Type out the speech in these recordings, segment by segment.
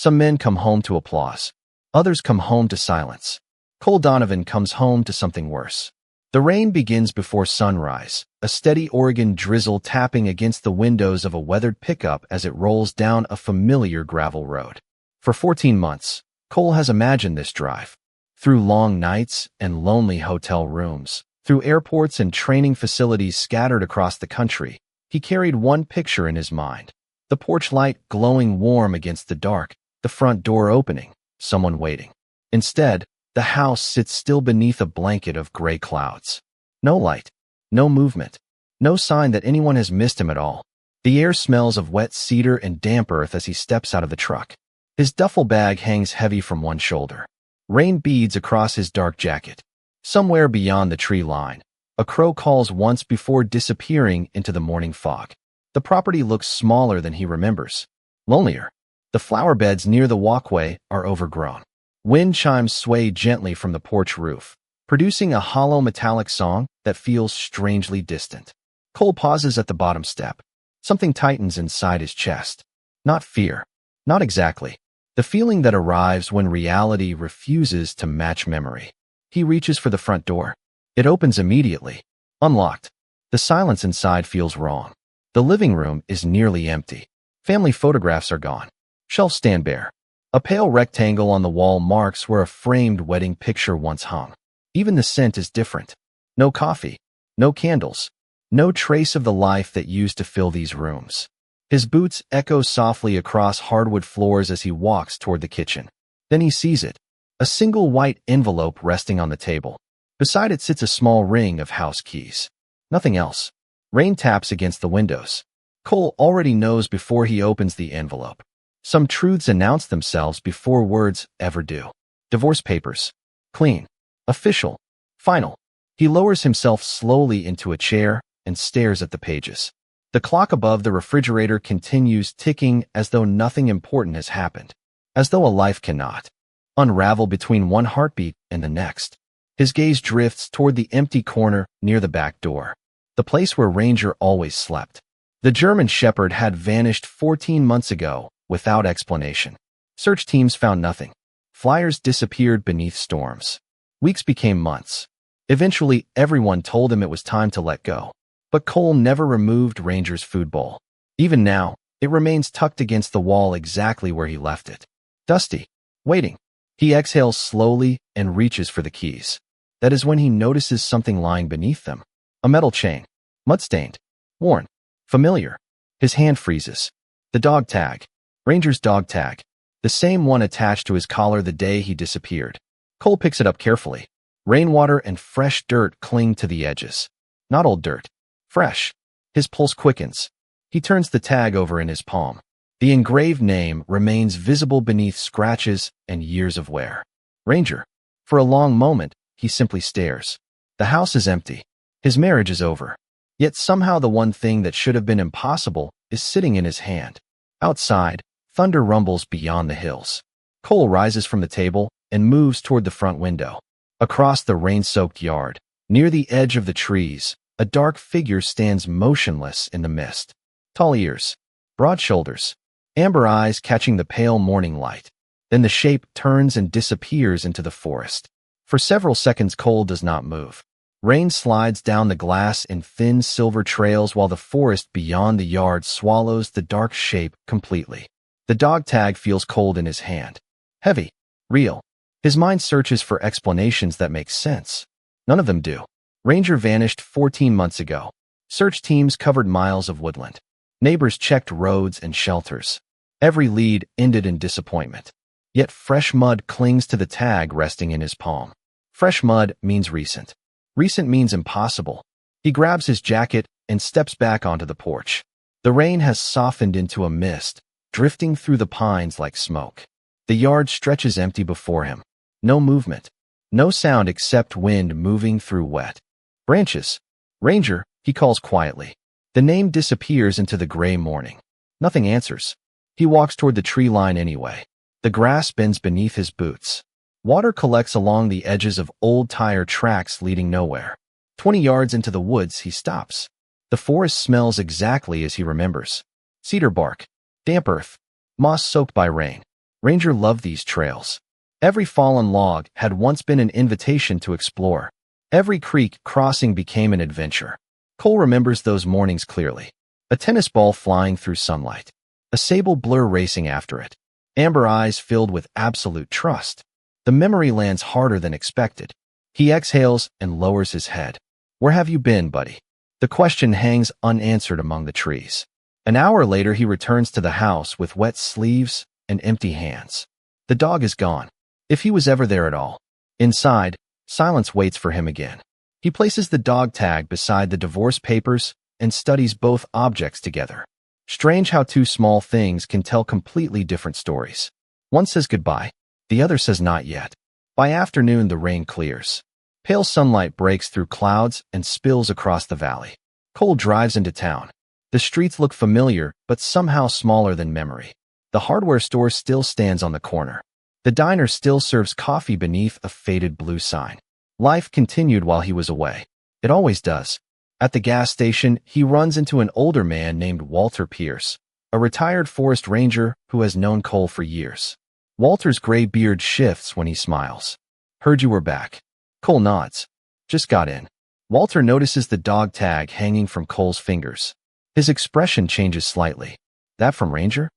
Some men come home to applause. Others come home to silence. Cole Donovan comes home to something worse. The rain begins before sunrise, a steady Oregon drizzle tapping against the windows of a weathered pickup as it rolls down a familiar gravel road. For 14 months, Cole has imagined this drive. Through long nights and lonely hotel rooms, through airports and training facilities scattered across the country, he carried one picture in his mind. The porch light glowing warm against the dark, the front door opening, someone waiting. Instead, the house sits still beneath a blanket of gray clouds. No light, no movement, no sign that anyone has missed him at all. The air smells of wet cedar and damp earth as he steps out of the truck. His duffel bag hangs heavy from one shoulder. Rain beads across his dark jacket. Somewhere beyond the tree line, a crow calls once before disappearing into the morning fog. The property looks smaller than he remembers. Lonelier. The flower beds near the walkway are overgrown. Wind chimes sway gently from the porch roof, producing a hollow metallic song that feels strangely distant. Cole pauses at the bottom step. Something tightens inside his chest. Not fear. Not exactly. The feeling that arrives when reality refuses to match memory. He reaches for the front door. It opens immediately. Unlocked. The silence inside feels wrong. The living room is nearly empty. Family photographs are gone. Shelves stand bare. A pale rectangle on the wall marks where a framed wedding picture once hung. Even the scent is different. No coffee. No candles. No trace of the life that used to fill these rooms. His boots echo softly across hardwood floors as he walks toward the kitchen. Then he sees it. A single white envelope resting on the table. Beside it sits a small ring of house keys. Nothing else. Rain taps against the windows. Cole already knows before he opens the envelope. Some truths announce themselves before words ever do. Divorce papers. Clean. Official. Final. He lowers himself slowly into a chair and stares at the pages. The clock above the refrigerator continues ticking as though nothing important has happened. As though a life cannot unravel between one heartbeat and the next. His gaze drifts toward the empty corner near the back door. The place where Ranger always slept. The German Shepherd had vanished 14 months ago without explanation. Search teams found nothing. Flyers disappeared beneath storms. Weeks became months. Eventually, everyone told him it was time to let go. But Cole never removed Ranger's food bowl. Even now, it remains tucked against the wall exactly where he left it. Dusty. Waiting. He exhales slowly and reaches for the keys. That is when he notices something lying beneath them. A metal chain. Mud-stained. Worn. Familiar. His hand freezes. The dog tag. Ranger's dog tag. The same one attached to his collar the day he disappeared. Cole picks it up carefully. Rainwater and fresh dirt cling to the edges. Not old dirt. Fresh. His pulse quickens. He turns the tag over in his palm. The engraved name remains visible beneath scratches and years of wear. Ranger. For a long moment, he simply stares. The house is empty. His marriage is over. Yet somehow the one thing that should have been impossible is sitting in his hand. Outside, thunder rumbles beyond the hills. Cole rises from the table and moves toward the front window. Across the rain-soaked yard, near the edge of the trees, a dark figure stands motionless in the mist. Tall ears, broad shoulders, amber eyes catching the pale morning light. Then the shape turns and disappears into the forest. For several seconds, Cole does not move. Rain slides down the glass in thin silver trails while the forest beyond the yard swallows the dark shape completely. The dog tag feels cold in his hand. Heavy. Real. His mind searches for explanations that make sense. None of them do. Ranger vanished 14 months ago. Search teams covered miles of woodland. Neighbors checked roads and shelters. Every lead ended in disappointment. Yet fresh mud clings to the tag resting in his palm. Fresh mud means recent. Recent means impossible. He grabs his jacket and steps back onto the porch. The rain has softened into a mist, drifting through the pines like smoke. The yard stretches empty before him. No movement. No sound except wind moving through wet branches. Ranger, he calls quietly. The name disappears into the gray morning. Nothing answers. He walks toward the tree line anyway. The grass bends beneath his boots. Water collects along the edges of old tire tracks leading nowhere. 20 yards into the woods, he stops. The forest smells exactly as he remembers. Cedar bark, damp earth, moss soaked by rain. Ranger loved these trails. Every fallen log had once been an invitation to explore. Every creek crossing became an adventure. Cole remembers those mornings clearly. A tennis ball flying through sunlight. A sable blur racing after it. Amber eyes filled with absolute trust. The memory lands harder than expected. He exhales and lowers his head. Where have you been, buddy? The question hangs unanswered among the trees. An hour later, he returns to the house with wet sleeves and empty hands. The dog is gone, if he was ever there at all. Inside, silence waits for him again. He places the dog tag beside the divorce papers and studies both objects together. Strange how two small things can tell completely different stories. One says goodbye, the other says not yet. By afternoon, the rain clears. Pale sunlight breaks through clouds and spills across the valley. Cole drives into town. The streets look familiar, but somehow smaller than memory. The hardware store still stands on the corner. The diner still serves coffee beneath a faded blue sign. Life continued while he was away. It always does. At the gas station, he runs into an older man named Walter Pierce, a retired forest ranger who has known Cole for years. Walter's gray beard shifts when he smiles. Heard you were back. Cole nods. Just got in. Walter notices the dog tag hanging from Cole's fingers. His expression changes slightly. That from Ranger?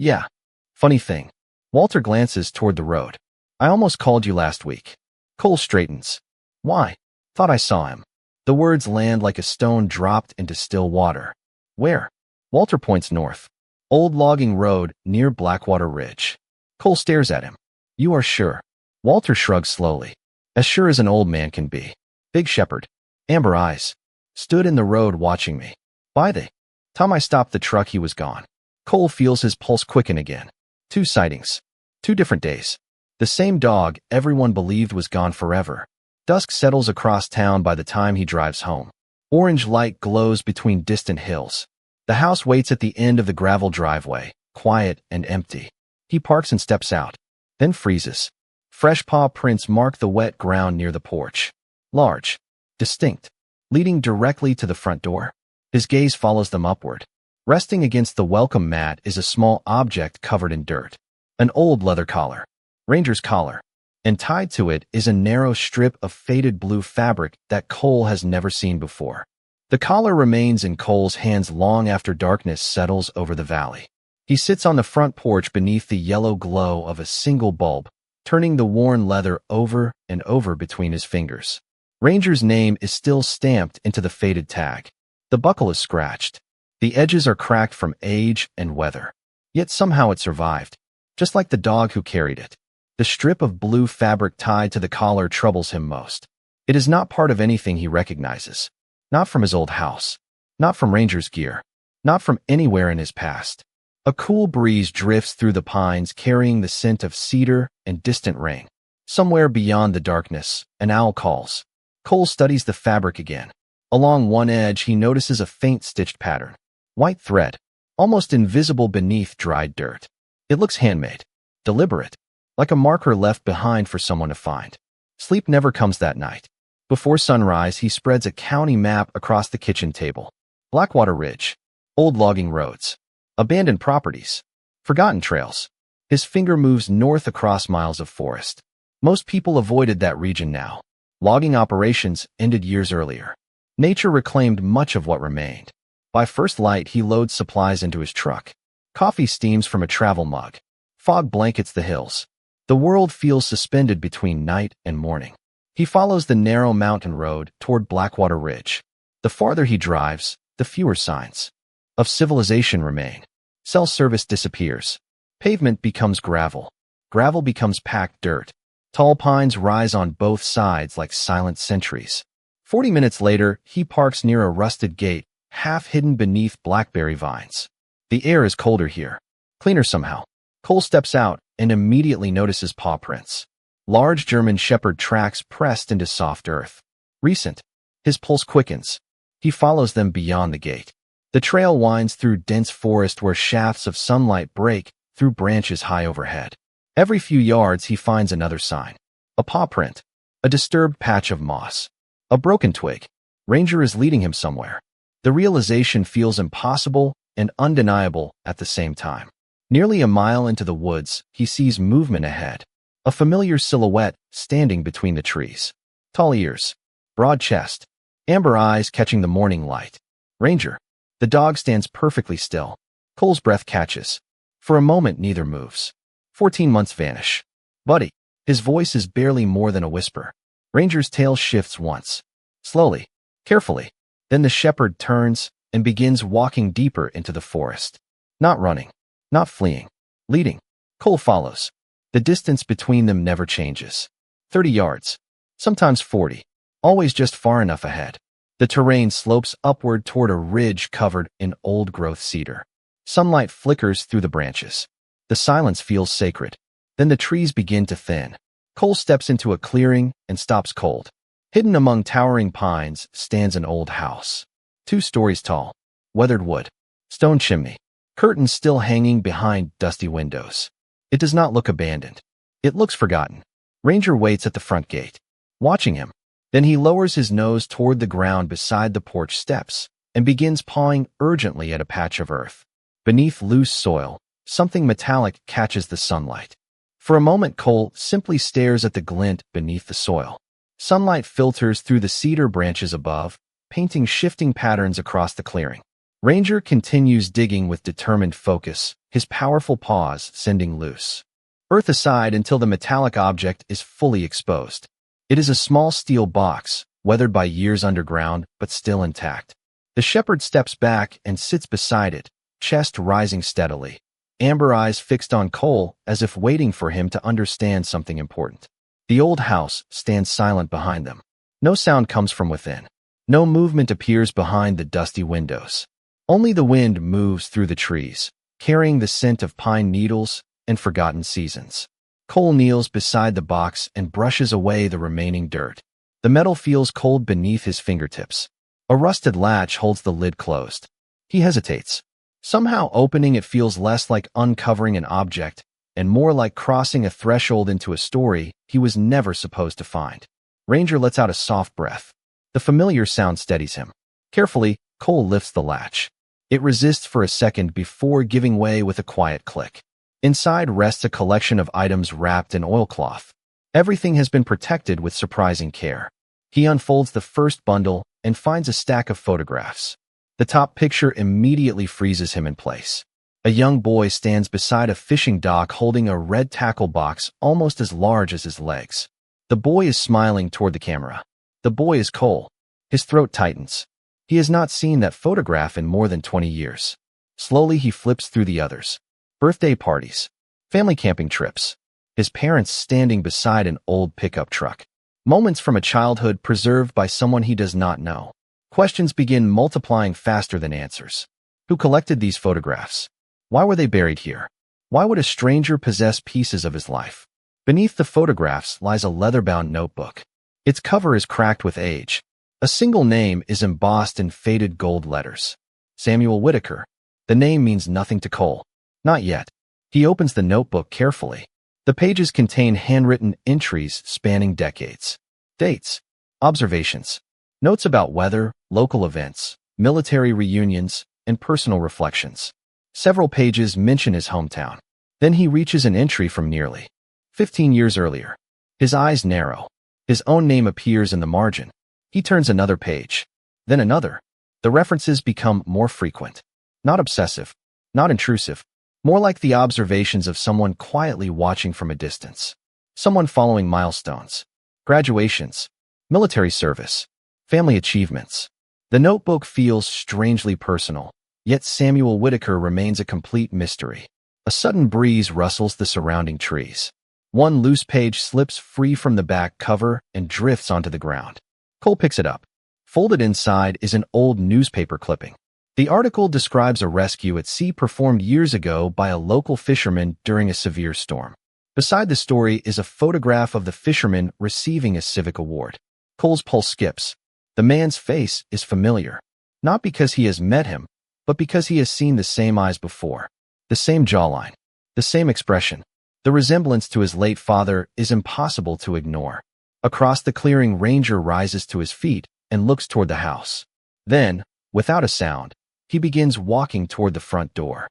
Yeah. Funny thing. Walter glances toward the road. I almost called you last week. Cole straightens. Why? Thought I saw him. The words land like a stone dropped into still water. Where? Walter points north. Old logging road near Blackwater Ridge. Cole stares at him. You are sure? Walter shrugs slowly. As sure as an old man can be. Big Shepherd. Amber eyes. Stood in the road watching me. By the time I stopped the truck, he was gone. Cole feels his pulse quicken again. 2 sightings. 2 different days. The same dog everyone believed was gone forever. Dusk settles across town by the time he drives home. Orange light glows between distant hills. The house waits at the end of the gravel driveway, quiet and empty. He parks and steps out, then freezes. Fresh paw prints mark the wet ground near the porch. Large, distinct, leading directly to the front door. His gaze follows them upward. Resting against the welcome mat is a small object covered in dirt. An old leather collar. Ranger's collar. And tied to it is a narrow strip of faded blue fabric that Cole has never seen before. The collar remains in Cole's hands long after darkness settles over the valley. He sits on the front porch beneath the yellow glow of a single bulb, turning the worn leather over and over between his fingers. Ranger's name is still stamped into the faded tag. The buckle is scratched. The edges are cracked from age and weather. Yet somehow it survived, just like the dog who carried it. The strip of blue fabric tied to the collar troubles him most. It is not part of anything he recognizes. Not from his old house. Not from Ranger's gear. Not from anywhere in his past. A cool breeze drifts through the pines carrying the scent of cedar and distant rain. Somewhere beyond the darkness, an owl calls. Cole studies the fabric again. Along one edge, he notices a faint stitched pattern. White thread, almost invisible beneath dried dirt. It looks handmade, deliberate, like a marker left behind for someone to find. Sleep never comes that night. Before sunrise, he spreads a county map across the kitchen table. Blackwater Ridge, old logging roads, abandoned properties, forgotten trails. His finger moves north across miles of forest. Most people avoided that region now. Logging operations ended years earlier. Nature reclaimed much of what remained. By first light, he loads supplies into his truck. Coffee steams from a travel mug. Fog blankets the hills. The world feels suspended between night and morning. He follows the narrow mountain road toward Blackwater Ridge. The farther he drives, the fewer signs of civilization remain. Cell service disappears. Pavement becomes gravel. Gravel becomes packed dirt. Tall pines rise on both sides like silent sentries. 40 minutes later, he parks near a rusted gate, half hidden beneath blackberry vines. The air is colder here. Cleaner somehow. Cole steps out and immediately notices paw prints. Large German Shepherd tracks pressed into soft earth. Recent. His pulse quickens. He follows them beyond the gate. The trail winds through dense forest where shafts of sunlight break through branches high overhead. Every few yards, he finds another sign. A paw print. A disturbed patch of moss. A broken twig. Ranger is leading him somewhere. The realization feels impossible and undeniable at the same time. Nearly a mile into the woods, he sees movement ahead. A familiar silhouette standing between the trees. Tall ears, broad chest, amber eyes catching the morning light. Ranger. The dog stands perfectly still. Cole's breath catches. For a moment, neither moves. 14 months vanish. Buddy. His voice is barely more than a whisper. Ranger's tail shifts once. Slowly, carefully. Then the shepherd turns and begins walking deeper into the forest. Not running. Not fleeing. Leading. Cole follows. The distance between them never changes. 30 yards. Sometimes 40. Always just far enough ahead. The terrain slopes upward toward a ridge covered in old-growth cedar. Sunlight flickers through the branches. The silence feels sacred. Then the trees begin to thin. Cole steps into a clearing and stops cold. Hidden among towering pines stands an old house. 2 stories tall. Weathered wood. Stone chimney. Curtains still hanging behind dusty windows. It does not look abandoned. It looks forgotten. Ranger waits at the front gate, watching him. Then he lowers his nose toward the ground beside the porch steps and begins pawing urgently at a patch of earth. Beneath loose soil, something metallic catches the sunlight. For a moment, Cole simply stares at the glint beneath the soil. Sunlight filters through the cedar branches above, painting shifting patterns across the clearing. Ranger continues digging with determined focus, his powerful paws sending loose earth aside until the metallic object is fully exposed. It is a small steel box, weathered by years underground, but still intact. The shepherd steps back and sits beside it, chest rising steadily, amber eyes fixed on Cole as if waiting for him to understand something important. The old house stands silent behind them. No sound comes from within. No movement appears behind the dusty windows. Only the wind moves through the trees, carrying the scent of pine needles and forgotten seasons. Cole kneels beside the box and brushes away the remaining dirt. The metal feels cold beneath his fingertips. A rusted latch holds the lid closed. He hesitates. Somehow opening it feels less like uncovering an object and more like crossing a threshold into a story he was never supposed to find. Ranger lets out a soft breath. The familiar sound steadies him. Carefully, Cole lifts the latch. It resists for a second before giving way with a quiet click. Inside rests a collection of items wrapped in oilcloth. Everything has been protected with surprising care. He unfolds the first bundle and finds a stack of photographs. The top picture immediately freezes him in place. A young boy stands beside a fishing dock holding a red tackle box almost as large as his legs. The boy is smiling toward the camera. The boy is Cole. His throat tightens. He has not seen that photograph in more than 20 years. Slowly he flips through the others. Birthday parties. Family camping trips. His parents standing beside an old pickup truck. Moments from a childhood preserved by someone he does not know. Questions begin multiplying faster than answers. Who collected these photographs? Why were they buried here? Why would a stranger possess pieces of his life? Beneath the photographs lies a leather-bound notebook. Its cover is cracked with age. A single name is embossed in faded gold letters. Samuel Whitaker. The name means nothing to Cole. Not yet. He opens the notebook carefully. The pages contain handwritten entries spanning decades. Dates. Observations. Notes about weather, local events, military reunions, and personal reflections. Several pages mention his hometown. Then he reaches an entry from nearly 15 years earlier. His eyes narrow. His own name appears in the margin. He turns another page. Then another. The references become more frequent. Not obsessive. Not intrusive. More like the observations of someone quietly watching from a distance. Someone following milestones. Graduations. Military service. Family achievements. The notebook feels strangely personal, yet Samuel Whitaker remains a complete mystery. A sudden breeze rustles the surrounding trees. One loose page slips free from the back cover and drifts onto the ground. Cole picks it up. Folded inside is an old newspaper clipping. The article describes a rescue at sea performed years ago by a local fisherman during a severe storm. Beside the story is a photograph of the fisherman receiving a civic award. Cole's pulse skips. The man's face is familiar, not because he has met him, but because he has seen the same eyes before. The same jawline. The same expression. The resemblance to his late father is impossible to ignore. Across the clearing, Ranger rises to his feet and looks toward the house. Then, without a sound, he begins walking toward the front door.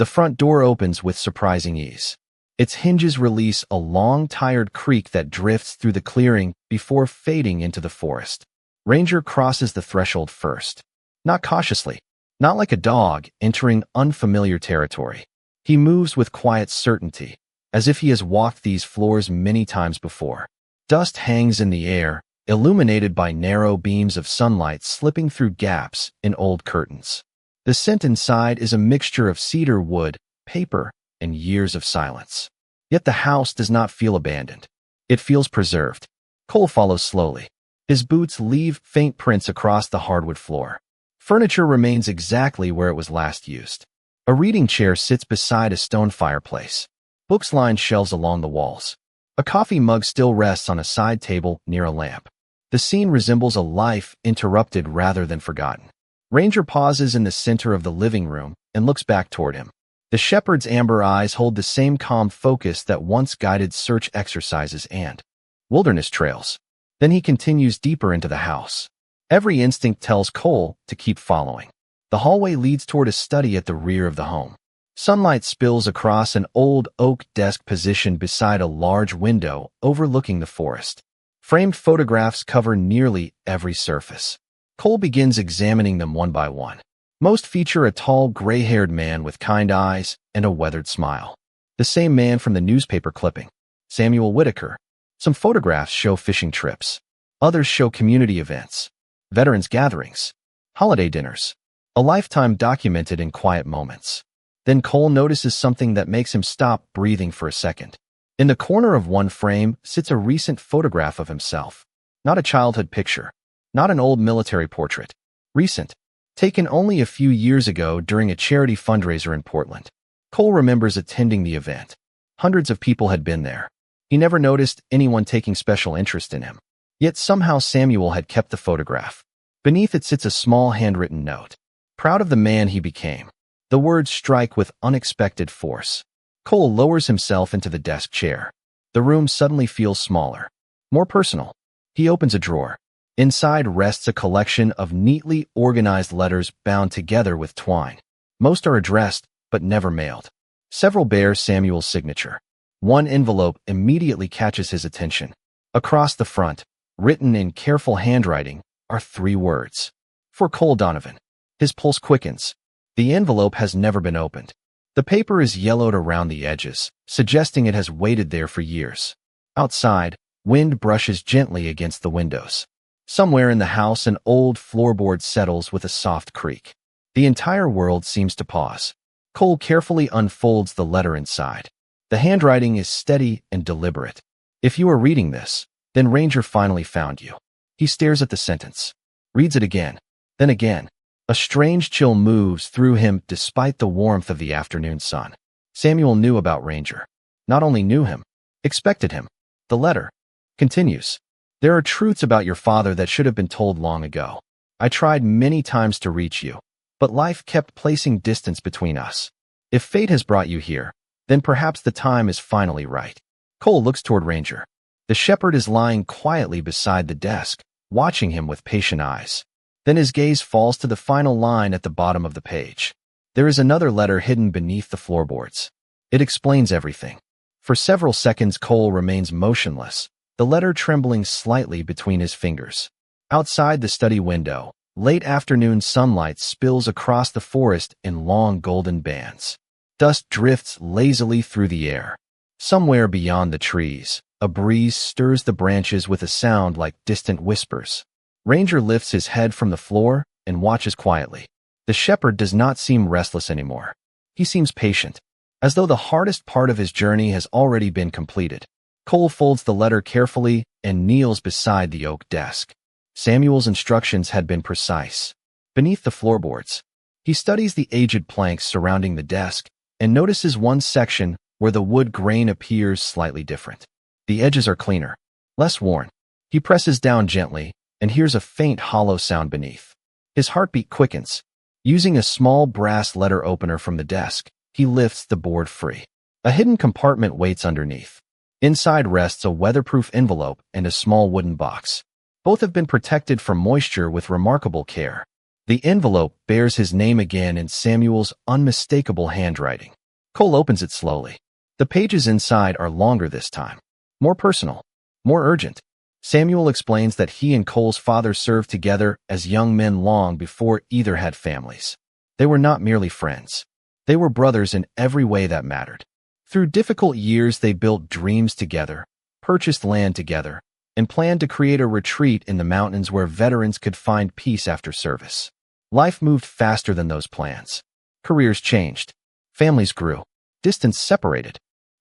The front door opens with surprising ease. Its hinges release a long, tired creak that drifts through the clearing before fading into the forest. Ranger crosses the threshold first. Not cautiously, not like a dog entering unfamiliar territory. He moves with quiet certainty, as if he has walked these floors many times before. Dust hangs in the air, illuminated by narrow beams of sunlight slipping through gaps in old curtains. The scent inside is a mixture of cedar wood, paper, and years of silence. Yet the house does not feel abandoned. It feels preserved. Cole follows slowly. His boots leave faint prints across the hardwood floor. Furniture remains exactly where it was last used. A reading chair sits beside a stone fireplace. Books line shelves along the walls. A coffee mug still rests on a side table near a lamp. The scene resembles a life interrupted rather than forgotten. Ranger pauses in the center of the living room and looks back toward him. The shepherd's amber eyes hold the same calm focus that once guided search exercises and wilderness trails. Then he continues deeper into the house. Every instinct tells Cole to keep following. The hallway leads toward a study at the rear of the home. Sunlight spills across an old oak desk positioned beside a large window overlooking the forest. Framed photographs cover nearly every surface. Cole begins examining them one by one. Most feature a tall, gray-haired man with kind eyes and a weathered smile. The same man from the newspaper clipping. Samuel Whitaker. Some photographs show fishing trips. Others show community events, veterans gatherings, holiday dinners. A lifetime documented in quiet moments. Then Cole notices something that makes him stop breathing for a second. In the corner of one frame sits a recent photograph of himself. Not a childhood picture. Not an old military portrait. Recent. Taken only a few years ago during a charity fundraiser in Portland. Cole remembers attending the event. Hundreds of people had been there. He never noticed anyone taking special interest in him. Yet somehow Samuel had kept the photograph. Beneath it sits a small handwritten note. Proud of the man he became. The words strike with unexpected force. Cole lowers himself into the desk chair. The room suddenly feels smaller. More personal. He opens a drawer. Inside rests a collection of neatly organized letters bound together with twine. Most are addressed, but never mailed. Several bear Samuel's signature. One envelope immediately catches his attention. Across the front, written in careful handwriting, are 3 words. For Cole Donovan. His pulse quickens. The envelope has never been opened. The paper is yellowed around the edges, suggesting it has waited there for years. Outside, wind brushes gently against the windows. Somewhere in the house, an old floorboard settles with a soft creak. The entire world seems to pause. Cole carefully unfolds the letter inside. The handwriting is steady and deliberate. If you are reading this, then Ranger finally found you. He stares at the sentence. Reads it again. Then again. A strange chill moves through him despite the warmth of the afternoon sun. Samuel knew about Ranger. Not only knew him, expected him. The letter continues. There are truths about your father that should have been told long ago. I tried many times to reach you, but life kept placing distance between us. If fate has brought you here, then perhaps the time is finally right. Cole looks toward Ranger. The shepherd is lying quietly beside the desk, watching him with patient eyes. Then his gaze falls to the final line at the bottom of the page. There is another letter hidden beneath the floorboards. It explains everything. For several seconds Cole remains motionless, the letter trembling slightly between his fingers. Outside the study window, late afternoon sunlight spills across the forest in long golden bands. Dust drifts lazily through the air. Somewhere beyond the trees, a breeze stirs the branches with a sound like distant whispers. Ranger lifts his head from the floor and watches quietly. The shepherd does not seem restless anymore. He seems patient, as though the hardest part of his journey has already been completed. Cole folds the letter carefully and kneels beside the oak desk. Samuel's instructions had been precise. Beneath the floorboards, he studies the aged planks surrounding the desk and notices one section where the wood grain appears slightly different. The edges are cleaner, less worn. He presses down gently and hears a faint hollow sound beneath. His heartbeat quickens. Using a small brass letter opener from the desk, he lifts the board free. A hidden compartment waits underneath. Inside rests a weatherproof envelope and a small wooden box. Both have been protected from moisture with remarkable care. The envelope bears his name again in Samuel's unmistakable handwriting. Cole opens it slowly. The pages inside are longer this time. More personal. More urgent. Samuel explains that he and Cole's father served together as young men long before either had families. They were not merely friends. They were brothers in every way that mattered. Through difficult years, they built dreams together, purchased land together, and planned to create a retreat in the mountains where veterans could find peace after service. Life moved faster than those plans. Careers changed. Families grew. Distance separated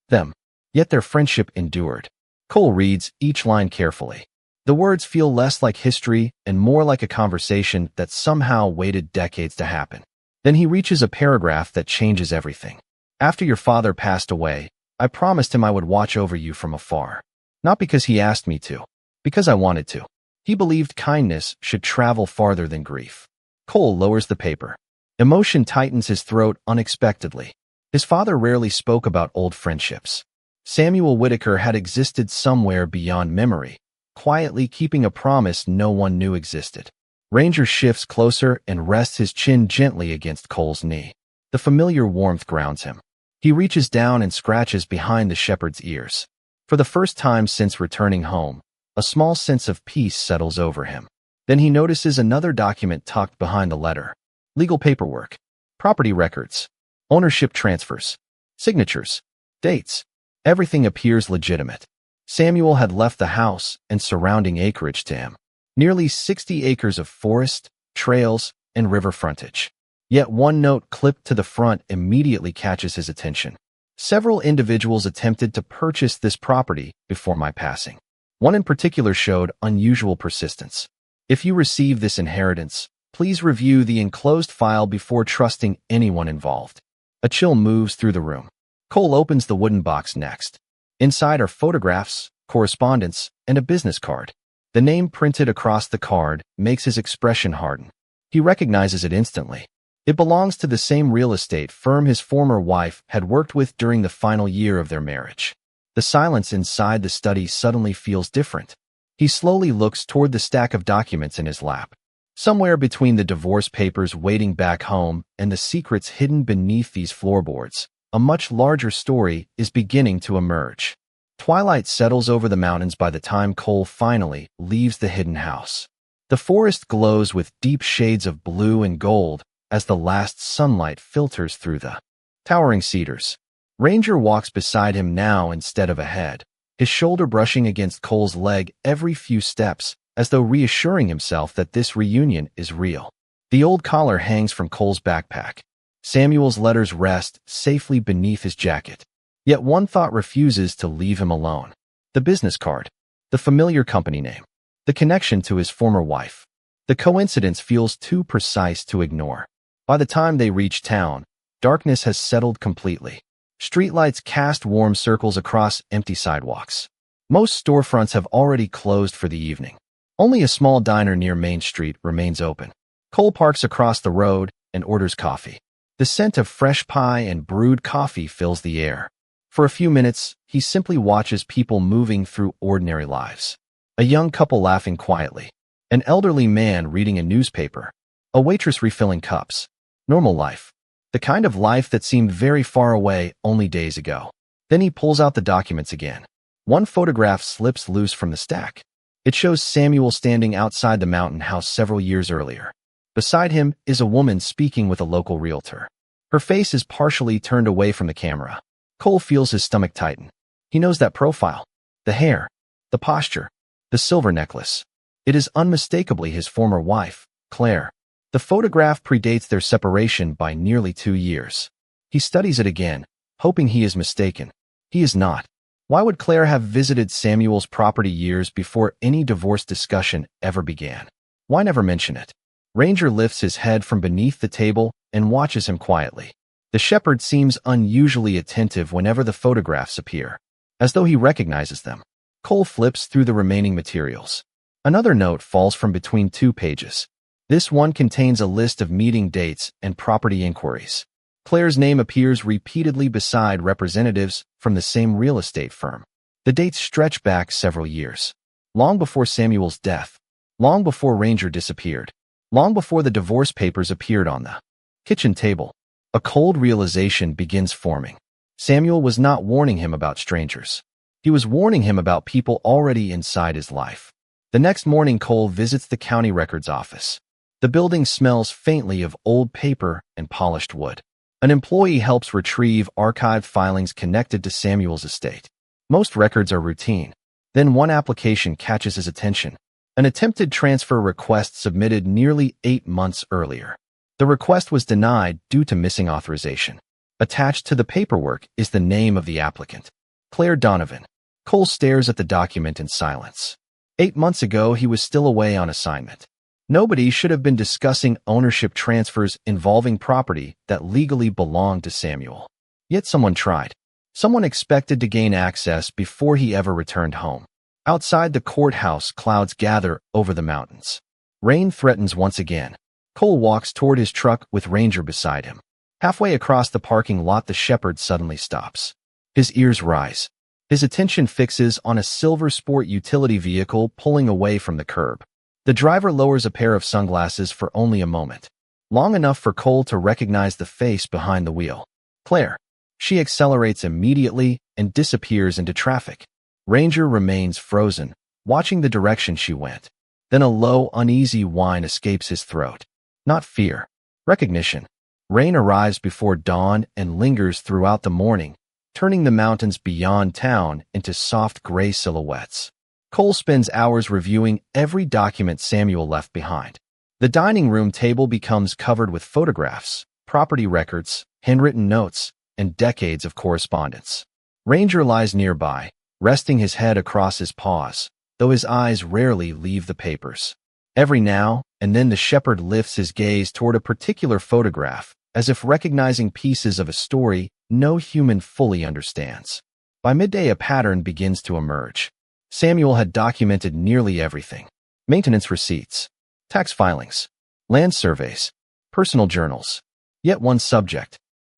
them. Yet their friendship endured. Cole reads each line carefully. The words feel less like history and more like a conversation that somehow waited decades to happen. Then he reaches a paragraph that changes everything. After your father passed away, I promised him I would watch over you from afar. Not because he asked me to, because I wanted to. He believed kindness should travel farther than grief. Cole lowers the paper. Emotion tightens his throat unexpectedly. His father rarely spoke about old friendships. Samuel Whitaker had existed somewhere beyond memory, quietly keeping a promise no one knew existed. Ranger shifts closer and rests his chin gently against Cole's knee. The familiar warmth grounds him. He reaches down and scratches behind the shepherd's ears. For the first time since returning home, a small sense of peace settles over him. Then he notices another document tucked behind the letter. Legal paperwork, property records, ownership transfers, signatures, dates. Everything appears legitimate. Samuel had left the house and surrounding acreage to him. Nearly 60 acres of forest, trails, and river frontage. Yet one note clipped to the front immediately catches his attention. Several individuals attempted to purchase this property before my passing. One in particular showed unusual persistence. If you receive this inheritance, please review the enclosed file before trusting anyone involved. A chill moves through the room. Cole opens the wooden box next. Inside are photographs, correspondence, and a business card. The name printed across the card makes his expression harden. He recognizes it instantly. It belongs to the same real estate firm his former wife had worked with during the final year of their marriage. The silence inside the study suddenly feels different. He slowly looks toward the stack of documents in his lap. Somewhere between the divorce papers waiting back home and the secrets hidden beneath these floorboards, a much larger story is beginning to emerge. Twilight settles over the mountains by the time Cole finally leaves the hidden house. The forest glows with deep shades of blue and gold as the last sunlight filters through the towering cedars. Ranger walks beside him now instead of ahead, his shoulder brushing against Cole's leg every few steps, as though reassuring himself that this reunion is real. The old collar hangs from Cole's backpack. Samuel's letters rest safely beneath his jacket. Yet one thought refuses to leave him alone. The business card. The familiar company name. The connection to his former wife. The coincidence feels too precise to ignore. By the time they reach town, darkness has settled completely. Streetlights cast warm circles across empty sidewalks. Most storefronts have already closed for the evening. Only a small diner near Main Street remains open. Cole parks across the road and orders coffee. The scent of fresh pie and brewed coffee fills the air. For a few minutes, he simply watches people moving through ordinary lives. A young couple laughing quietly. An elderly man reading a newspaper. A waitress refilling cups. Normal life. The kind of life that seemed very far away only days ago. Then he pulls out the documents again. One photograph slips loose from the stack. It shows Samuel standing outside the mountain house several years earlier. Beside him is a woman speaking with a local realtor. Her face is partially turned away from the camera. Cole feels his stomach tighten. He knows that profile. The hair. The posture. The silver necklace. It is unmistakably his former wife, Claire. The photograph predates their separation by nearly 2 years. He studies it again, hoping he is mistaken. He is not. Why would Claire have visited Samuel's property years before any divorce discussion ever began? Why never mention it? Ranger lifts his head from beneath the table and watches him quietly. The shepherd seems unusually attentive whenever the photographs appear, as though he recognizes them. Cole flips through the remaining materials. Another note falls from between 2 pages. This one contains a list of meeting dates and property inquiries. Claire's name appears repeatedly beside representatives from the same real estate firm. The dates stretch back several years. Long before Samuel's death. Long before Ranger disappeared. long before the divorce papers appeared on the kitchen table. A cold realization begins forming. Samuel was not warning him about strangers. He was warning him about people already inside his life. The next morning, Cole visits the county records office. The building smells faintly of old paper and polished wood. An employee helps retrieve archived filings connected to Samuel's estate. Most records are routine. Then one application catches his attention. An attempted transfer request submitted nearly 8 months earlier. The request was denied due to missing authorization. Attached to the paperwork is the name of the applicant, Claire Donovan. Cole stares at the document in silence. 8 months ago, he was still away on assignment. Nobody should have been discussing ownership transfers involving property that legally belonged to Samuel. Yet someone tried. Someone expected to gain access before he ever returned home. Outside the courthouse, clouds gather over the mountains. Rain threatens once again. Cole walks toward his truck with Ranger beside him. Halfway across the parking lot, the shepherd suddenly stops. His ears rise. His attention fixes on a silver sport utility vehicle pulling away from the curb. The driver lowers a pair of sunglasses for only a moment, long enough for Cole to recognize the face behind the wheel. Claire. She accelerates immediately and disappears into traffic. Ranger remains frozen, watching the direction she went. Then a low, uneasy whine escapes his throat. Not fear. Recognition. Rain arrives before dawn and lingers throughout the morning, turning the mountains beyond town into soft gray silhouettes. Cole spends hours reviewing every document Samuel left behind. The dining room table becomes covered with photographs, property records, handwritten notes, and decades of correspondence. Ranger lies nearby, resting his head across his paws, though his eyes rarely leave the papers. Every now and then the shepherd lifts his gaze toward a particular photograph, as if recognizing pieces of a story no human fully understands. By midday, a pattern begins to emerge. Samuel had documented nearly everything: maintenance receipts, tax filings, land surveys, personal journals. Yet one subject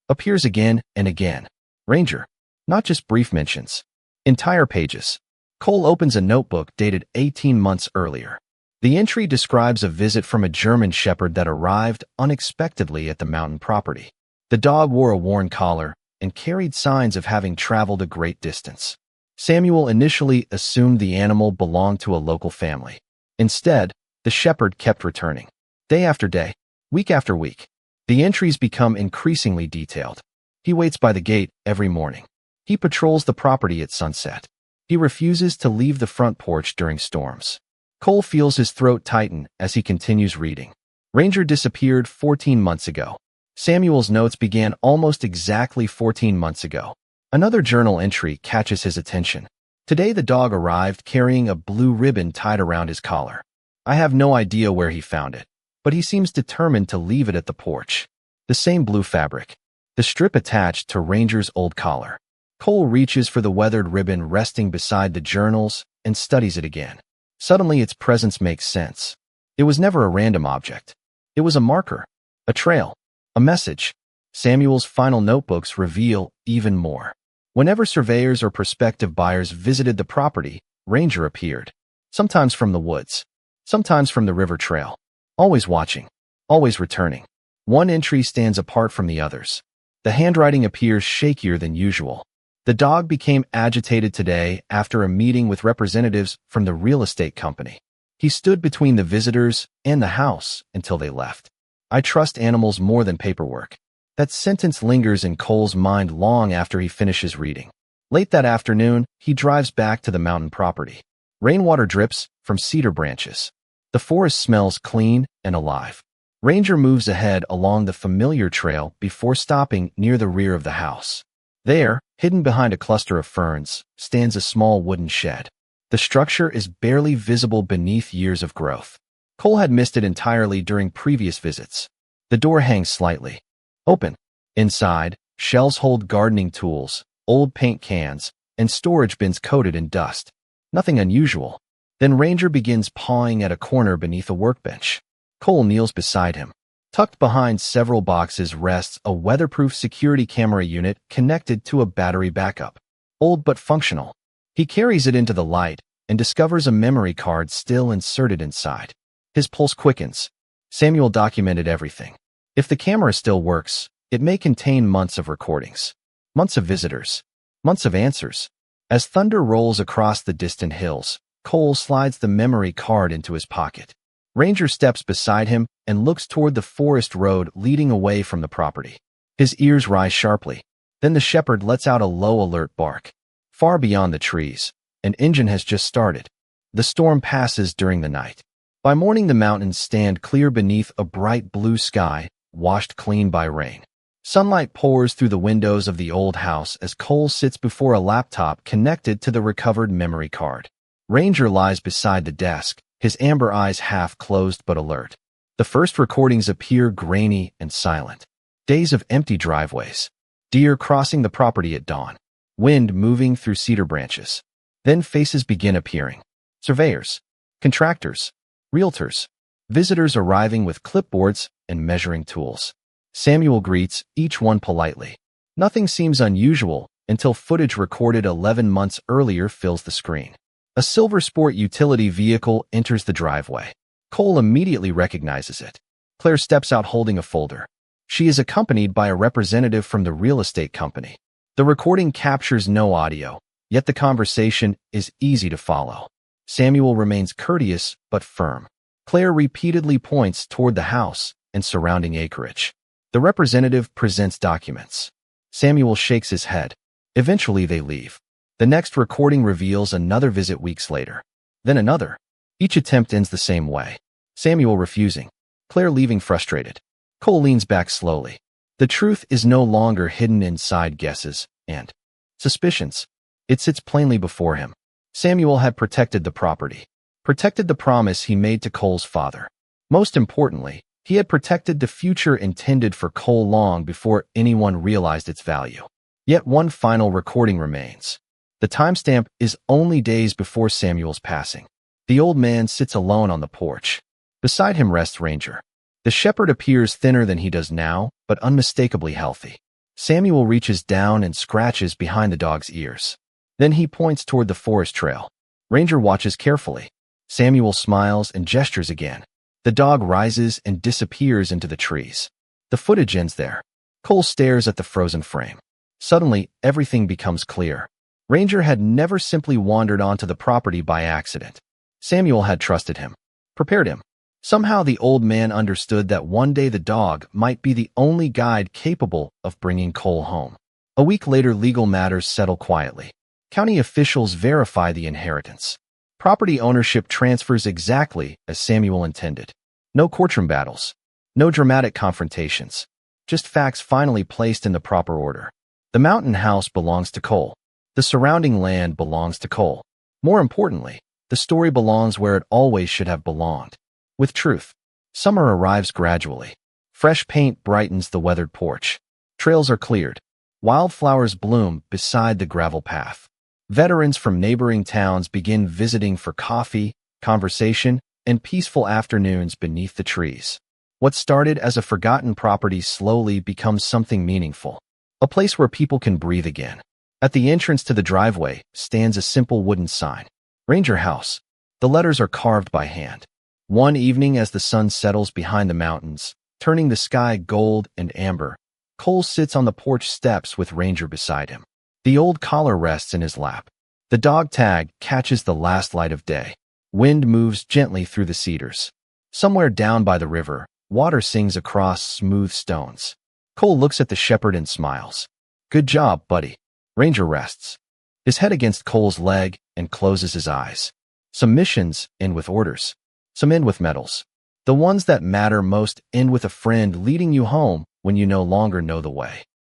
appears again and again. Ranger. Not just brief mentions. Entire pages. Cole opens a notebook dated 18 months earlier. The entry describes a visit from a German shepherd that arrived unexpectedly at the mountain property. The dog wore a worn collar and carried signs of having traveled a great distance. Samuel initially assumed the animal belonged to a local family. Instead, the shepherd kept returning. Day after day, week after week. The entries become increasingly detailed. He waits by the gate every morning. He patrols the property at sunset. He refuses to leave the front porch during storms. Cole feels his throat tighten as he continues reading. Ranger disappeared 14 months ago. Samuel's notes began almost exactly 14 months ago. Another journal entry catches his attention. Today the dog arrived carrying a blue ribbon tied around his collar. I have no idea where he found it, but he seems determined to leave it at the porch. The same blue fabric. The strip attached to Ranger's old collar. Cole reaches for the weathered ribbon resting beside the journals and studies it again. Suddenly its presence makes sense. It was never a random object. It was a marker, a trail, a message. Samuel's final notebooks reveal even more. Whenever surveyors or prospective buyers visited the property, Ranger appeared. Sometimes from the woods, sometimes from the river trail. Always watching, always returning. One entry stands apart from the others. The handwriting appears shakier than usual. The dog became agitated today after a meeting with representatives from the real estate company. He stood between the visitors and the house until they left. I trust animals more than paperwork. That sentence lingers in Cole's mind long after he finishes reading. Late that afternoon, he drives back to the mountain property. Rainwater drips from cedar branches. The forest smells clean and alive. Ranger moves ahead along the familiar trail before stopping near the rear of the house. There, hidden behind a cluster of ferns, stands a small wooden shed. The structure is barely visible beneath years of growth. Cole had missed it entirely during previous visits. The door hangs slightly open. Inside, shelves hold gardening tools, old paint cans, and storage bins coated in dust. Nothing unusual. Then Ranger begins pawing at a corner beneath a workbench. Cole kneels beside him. Tucked behind several boxes rests a weatherproof security camera unit connected to a battery backup. Old but functional. He carries it into the light and discovers a memory card still inserted inside. His pulse quickens. Samuel documented everything. If the camera still works, it may contain months of recordings, months of visitors, months of answers. As thunder rolls across the distant hills, Cole slides the memory card into his pocket. Ranger steps beside him and looks toward the forest road leading away from the property. His ears rise sharply. Then the shepherd lets out a low alert bark. Far beyond the trees, an engine has just started. The storm passes during the night. By morning, the mountains stand clear beneath a bright blue sky, washed clean by rain. Sunlight pours through the windows of the old house as Cole sits before a laptop connected to the recovered memory card. Ranger lies beside the desk, his amber eyes half closed but alert. The first recordings appear grainy and silent. Days of empty driveways. Deer crossing the property at dawn. Wind moving through cedar branches. Then faces begin appearing. Surveyors, contractors, realtors, visitors arriving with clipboards and measuring tools. Samuel greets each one politely. Nothing seems unusual until footage recorded 11 months earlier fills the screen. A silver sport utility vehicle enters the driveway. Cole immediately recognizes it. Claire steps out holding a folder. She is accompanied by a representative from the real estate company. The recording captures no audio, yet the conversation is easy to follow. Samuel remains courteous but firm. Claire repeatedly points toward the house and surrounding acreage. The representative presents documents. Samuel shakes his head. Eventually they leave. The next recording reveals another visit weeks later. Then another. Each attempt ends the same way. Samuel refusing. Claire leaving frustrated. Cole leans back slowly. The truth is no longer hidden inside guesses and suspicions. It sits plainly before him. Samuel had protected the property. Protected the promise he made to Cole's father. Most importantly, he had protected the future intended for Cole long before anyone realized its value. Yet one final recording remains. The timestamp is only days before Samuel's passing. The old man sits alone on the porch. Beside him rests Ranger. The shepherd appears thinner than he does now, but unmistakably healthy. Samuel reaches down and scratches behind the dog's ears. Then he points toward the forest trail. Ranger watches carefully. Samuel smiles and gestures again. The dog rises and disappears into the trees. The footage ends there. Cole stares at the frozen frame. Suddenly, everything becomes clear. Ranger had never simply wandered onto the property by accident. Samuel had trusted him, prepared him. Somehow the old man understood that one day the dog might be the only guide capable of bringing Cole home. A week later, legal matters settle quietly. County officials verify the inheritance. Property ownership transfers exactly as Samuel intended. No courtroom battles. No dramatic confrontations. Just facts finally placed in the proper order. The mountain house belongs to Cole. The surrounding land belongs to Cole. More importantly, the story belongs where it always should have belonged. With truth. Summer arrives gradually. Fresh paint brightens the weathered porch. Trails are cleared. Wildflowers bloom beside the gravel path. Veterans from neighboring towns begin visiting for coffee, conversation, and peaceful afternoons beneath the trees. What started as a forgotten property slowly becomes something meaningful. A place where people can breathe again. At the entrance to the driveway stands a simple wooden sign. Ranger House. The letters are carved by hand. One evening as the sun settles behind the mountains, turning the sky gold and amber, Cole sits on the porch steps with Ranger beside him. The old collar rests in his lap. The dog tag catches the last light of day. Wind moves gently through the cedars. Somewhere down by the river, water sings across smooth stones. Cole looks at the shepherd and smiles. Good job, buddy. Ranger rests, his head against Cole's leg, and closes his eyes. Some missions end with orders. Some end with medals. The ones that matter most end with a friend leading you home when you no longer know the way.